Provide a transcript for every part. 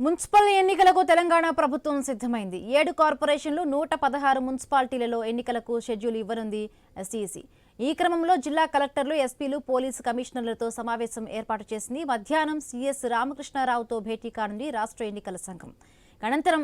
Municipal ఎన్నికలకు తెలంగాణ ప్రభుత్వం సిద్ధమైంది. 7 కార్పొరేషన్లు 116 మున్సిపాలిటీలలో ఎన్నికలకు షెడ్యూల్ ఇవ్వనుంది ఎస్ఈసీ. ఈ క్రమంలో జిల్లా కలెక్టర్లు, ఎస్పీలు, పోలీసు కమిషనర్లతో సమావేశం ఏర్పాటు చేసింది. మధ్యాహ్నం సీఎస్ రామకృష్ణారావుతో భేటీ కానుంది రాష్ట్ర ఎన్నికల సంఘం. అనంతరం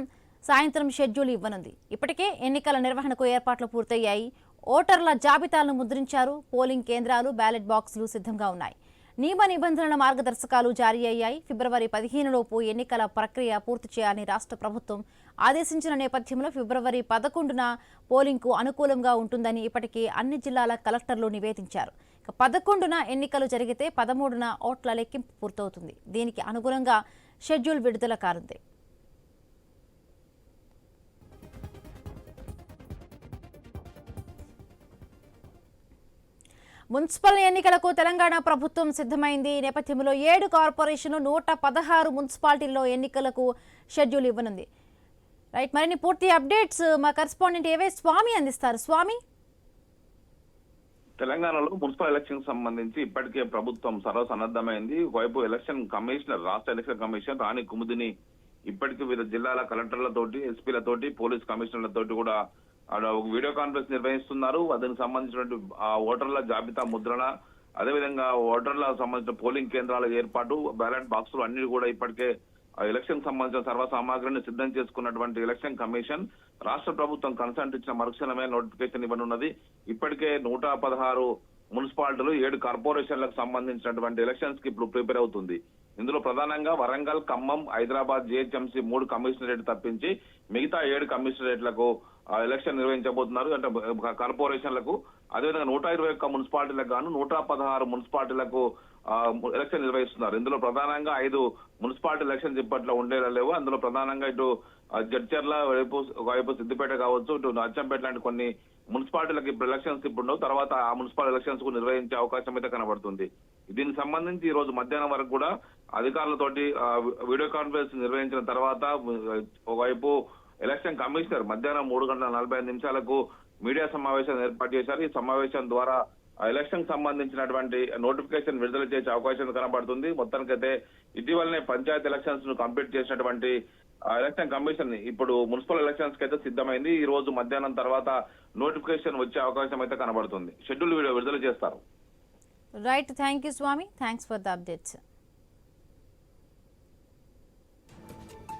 సాయంత్రం షెడ్యూల్ ఇవ్వనుంది. ఇప్పటికే ఎన్నికల నిర్వహణకు ఏర్పాట్లు పూర్తయ్యాయి. ఓటర్ల జాబితాలను ముద్రించారు. పోలింగ్ కేంద్రాలు, బ్యాలెట్ బాక్సులు సిద్ధంగా ఉన్నాయి. నియమ నిబంధనల మార్గదర్శకాలు జారీ అయ్యాయి. ఫిబ్రవరి 15 లోపు ఎన్నికల ప్రక్రియ పూర్తి చేయాలని రాష్ట్ర ప్రభుత్వం ఆదేశించిన నేపథ్యంలో ఫిబ్రవరి 11న పోలింగ్కు అనుకూలంగా ఉంటుందని ఇప్పటికే అన్ని జిల్లాల కలెక్టర్లు నివేదించారు. 11న ఎన్నికలు జరిగితే 13న ఓట్ల లెక్కింపు పూర్తవుతుంది. దీనికి అనుగుణంగా షెడ్యూల్ విడుదల కానుంది. మున్సిపల్ ఎన్నికలకు తెలంగాణ ప్రభుత్వం సిద్ధమైంది. ఈ నేపథ్యంలో 7 కార్పొరేషన్లు 116 మున్సిపాలిటీల్లో ఎన్నికలకు షెడ్యూల్ ఇవ్వనుంది. రైట్, మరిన్ని పూర్తి అప్డేట్స్ మా కరెస్పాండెంట్ ఏవే స్వామి అందిస్తారు. స్వామి, తెలంగాణలో మున్సిపల్ ఎలక్షన్ సంబంధించి ఇప్పటికే ప్రభుత్వం సర్వసన్నద్ధమైంది. ఒకవైపు ఎలక్షన్ కమిషనర్, రాష్ట్ర ఎలక్షన్ కమిషనర్ రాణి కుముదిని ఇప్పటికీ వివిధ జిల్లాల కలెక్టర్లతోటి, ఎస్పీలతోటి, పోలీస్ కమిషనర్లతోటి కూడా ఒక వీడియో కాన్ఫరెన్స్ నిర్వహిస్తున్నారు. దానికి సంబంధించినటువంటి ఓటర్ల జాబితా ముద్రణ, అదేవిధంగా ఓటర్ల సంబంధించిన పోలింగ్ కేంద్రాల ఏర్పాటు, బ్యాలెట్ బాక్సులు అన్ని కూడా ఇప్పటికే ఎలక్షన్ సంబంధించిన సర్వ సామాగ్రిని సిద్ధం చేసుకున్నటువంటి ఎలక్షన్ కమిషన్ రాష్ట్ర ప్రభుత్వం కన్సల్ట్ ఇచ్చిన మరుక్షణమే నోటిఫికేషన్ ఇవ్వనున్నది. ఇప్పటికే 116 మున్సిపాలిటీలు, 7 కార్పొరేషన్లకు సంబంధించినటువంటి ఎలక్షన్స్ కి ఇప్పుడు ప్రిపేర్ అవుతుంది. ఇందులో ప్రధానంగా వరంగల్, ఖమ్మం, హైదరాబాద్, జీహెచ్ఎంసీ 3 కమిషనరేట్ తప్పించి మిగతా 7 కమిషనరేట్లకు ఎలక్షన్ నిర్వహించబోతున్నారు. అంటే కార్పొరేషన్లకు, అదేవిధంగా 121 మున్సిపాలిటీలకు గాను 116 మున్సిపాలిటీలకు ఎలక్షన్ నిర్వహిస్తున్నారు. ఇందులో ప్రధానంగా 5 మున్సిపాలిటీ ఎలక్షన్స్ ఇప్పట్లో ఉండేలా లేవు. అందులో ప్రధానంగా ఇటు జడ్చర్ల వైపు సిద్దిపేట కావచ్చు, ఇటు అచ్చంపేట లాంటి కొన్ని మున్సిపాలిటీలకు ఇప్పుడు ఎలక్షన్స్ ఇప్పుడు ఉండవు. తర్వాత ఆ మున్సిపల్ ఎలక్షన్స్ కు నిర్వహించే అవకాశం అయితే కనబడుతుంది. దీనికి సంబంధించి ఈ రోజు మధ్యాహ్నం వరకు కూడా అధికారులతోటి వీడియో కాన్ఫరెన్స్ నిర్వహించిన తర్వాత ఒకవైపు ఎలక్షన్ కమిషనర్ మధ్యాహ్నం 3:45 మీడియా సమావేశం ఏర్పాటు చేశారు. ఈ సమావేశం ద్వారా ఎలక్షన్ సంబంధించినటువంటి నోటిఫికేషన్ విడుదల చేసే అవకాశం కనబడుతుంది. మొత్తానికైతే ఇటీవలనే పంచాయతీ ఎలక్షన్స్ ను కంప్లీట్ చేసినటువంటి ఎలక్షన్ కమిషన్ ఇప్పుడు మున్సిపల్ ఎలక్షన్స్ కి అయితే సిద్ధమైంది. ఈ రోజు మధ్యాహ్నం తర్వాత నోటిఫికేషన్ వచ్చే అవకాశం అయితే కనబడుతుంది. షెడ్యూల్ వీడియో విడుదల చేస్తారు. Right, thank you Swami, thanks for the updates.